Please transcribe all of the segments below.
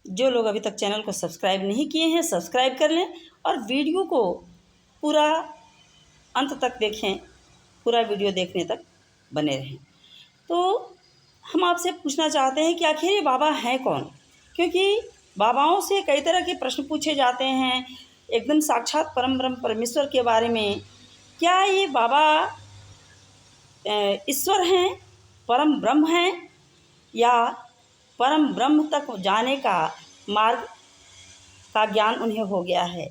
जो लोग अभी तक चैनल को सब्सक्राइब नहीं किए हैं सब्सक्राइब कर लें और वीडियो को पूरा अंत तक देखें, पूरा वीडियो देखने तक बने रहें। तो हम आपसे पूछना चाहते हैं कि आखिर ये बाबा हैं कौन? क्योंकि बाबाओं से कई तरह के प्रश्न पूछे जाते हैं एकदम साक्षात परम ब्रह्म परमेश्वर के बारे में। क्या ये बाबा ईश्वर हैं, परम ब्रह्म हैं, या परम ब्रह्म तक जाने का मार्ग का ज्ञान उन्हें हो गया है,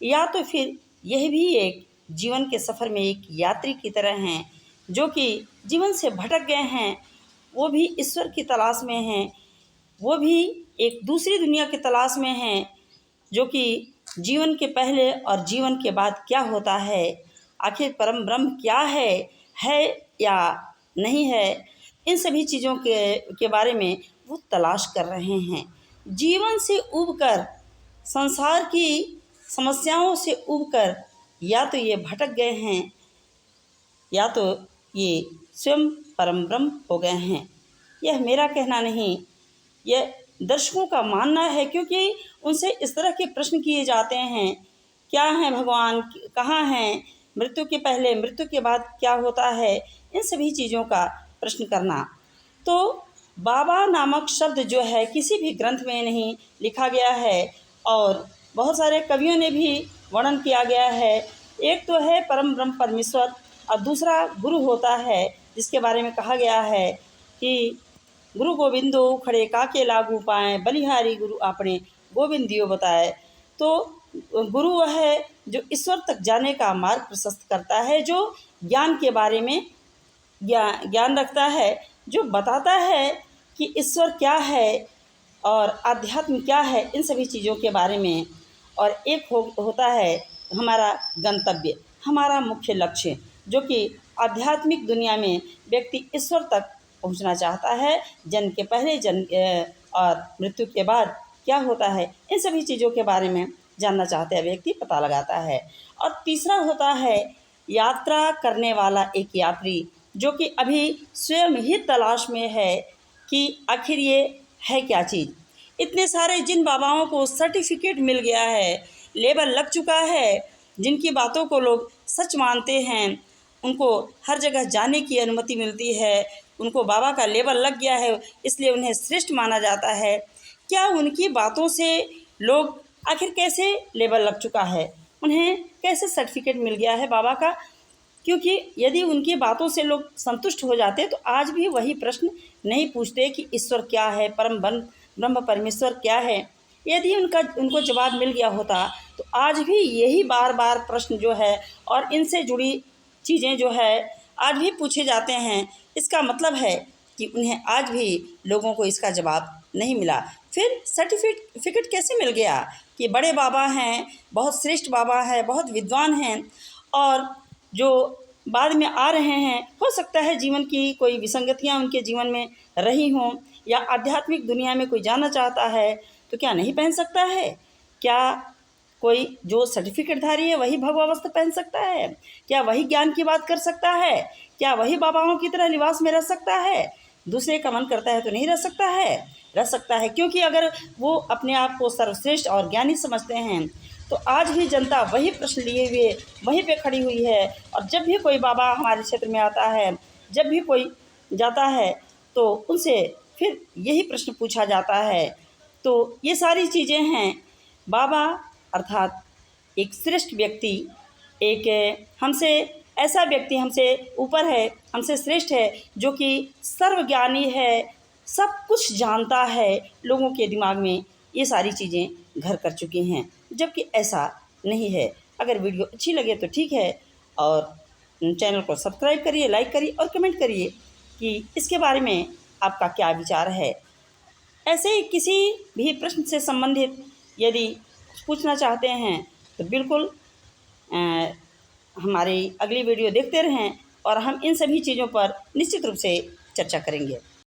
या तो फिर यह भी एक जीवन के सफ़र में एक यात्री की तरह हैं जो कि जीवन से भटक गए हैं, वो भी ईश्वर की तलाश में हैं, वो भी एक दूसरी दुनिया की तलाश में हैं जो कि जीवन के पहले और जीवन के बाद क्या होता है, आखिर परम ब्रह्म क्या है या नहीं है, इन सभी चीज़ों के बारे में वो तलाश कर रहे हैं। जीवन से ऊबकर, संसार की समस्याओं से ऊबकर या तो ये भटक गए हैं या तो ये स्वयं परम ब्रह्म हो गए हैं। यह मेरा कहना नहीं, यह दर्शकों का मानना है, क्योंकि उनसे इस तरह के प्रश्न किए जाते हैं, क्या है भगवान, कहाँ हैं, मृत्यु के पहले मृत्यु के बाद क्या होता है, इन सभी चीज़ों का प्रश्न करना। तो बाबा नामक शब्द जो है किसी भी ग्रंथ में नहीं लिखा गया है और बहुत सारे कवियों ने भी वर्णन किया गया है। एक तो है परम ब्रह्म परमेश्वर और दूसरा गुरु होता है, जिसके बारे में कहा गया है कि गुरु गोविंदो खड़े काके लागू पाएँ, बलिहारी गुरु आपने गोविंदियो बताए। तो गुरु वह है जो ईश्वर तक जाने का मार्ग प्रशस्त करता है, जो ज्ञान के बारे में ज्ञान रखता है, जो बताता है कि ईश्वर क्या है और आध्यात्म क्या है, इन सभी चीज़ों के बारे में। और एक होता है हमारा गंतव्य, हमारा मुख्य लक्ष्य, जो कि आध्यात्मिक दुनिया में व्यक्ति ईश्वर तक पहुंचना चाहता है। जन्म के पहले, जन्म और मृत्यु के बाद क्या होता है, इन सभी चीज़ों के बारे में जानना चाहते हैं व्यक्ति, पता लगाता है। और तीसरा होता है यात्रा करने वाला एक यात्री, जो कि अभी स्वयं ही तलाश में है कि आखिर ये है क्या चीज़। इतने सारे जिन बाबाओं को सर्टिफिकेट मिल गया है, लेबल लग चुका है, जिनकी बातों को लोग सच मानते हैं, उनको हर जगह जाने की अनुमति मिलती है, उनको बाबा का लेबल लग गया है, इसलिए उन्हें श्रेष्ठ माना जाता है। क्या उनकी बातों से लोग आखिर कैसे लेबल लग चुका है, उन्हें कैसे सर्टिफिकेट मिल गया है बाबा का? क्योंकि यदि उनकी बातों से लोग संतुष्ट हो जाते तो आज भी वही प्रश्न नहीं पूछते कि ईश्वर क्या है, परम ब्रह्म परमेश्वर क्या है। यदि उनको जवाब मिल गया होता तो आज भी यही बार बार प्रश्न जो है और इनसे जुड़ी चीज़ें जो है आज भी पूछे जाते हैं। इसका मतलब है कि उन्हें आज भी लोगों को इसका जवाब नहीं मिला। फिर सर्टिफिकेट कैसे मिल गया कि बड़े बाबा हैं, बहुत श्रेष्ठ बाबा हैं, बहुत विद्वान हैं, और जो बाद में आ रहे हैं, हो सकता है जीवन की कोई विसंगतियां उनके जीवन में रही हों, या आध्यात्मिक दुनिया में कोई जाना चाहता है तो क्या नहीं पहन सकता है? क्या कोई जो सर्टिफिकेटधारी है वही भगवा वस्त्र पहन सकता है? क्या वही ज्ञान की बात कर सकता है? क्या वही बाबाओं की तरह लिबास में रह सकता है? दूसरे का मन करता है तो नहीं रह सकता है? रह सकता है, क्योंकि अगर वो अपने आप को सर्वश्रेष्ठ और ज्ञानी समझते हैं तो आज भी जनता वही प्रश्न लिए हुए वहीं पे खड़ी हुई है। और जब भी कोई बाबा हमारे क्षेत्र में आता है, जब भी कोई जाता है, तो उनसे फिर यही प्रश्न पूछा जाता है। तो ये सारी चीज़ें हैं। बाबा अर्थात एक श्रेष्ठ व्यक्ति, एक हमसे ऐसा व्यक्ति हमसे ऊपर है, हमसे श्रेष्ठ है, जो कि सर्वज्ञानी है, सब कुछ जानता है, लोगों के दिमाग में ये सारी चीज़ें घर कर चुकी हैं, जबकि ऐसा नहीं है। अगर वीडियो अच्छी लगे तो ठीक है, और चैनल को सब्सक्राइब करिए, लाइक करिए और कमेंट करिए कि इसके बारे में आपका क्या विचार है। ऐसे ही किसी भी प्रश्न से संबंधित यदि पूछना चाहते हैं तो बिल्कुल हमारी अगली वीडियो देखते रहें और हम इन सभी चीज़ों पर निश्चित रूप से चर्चा करेंगे।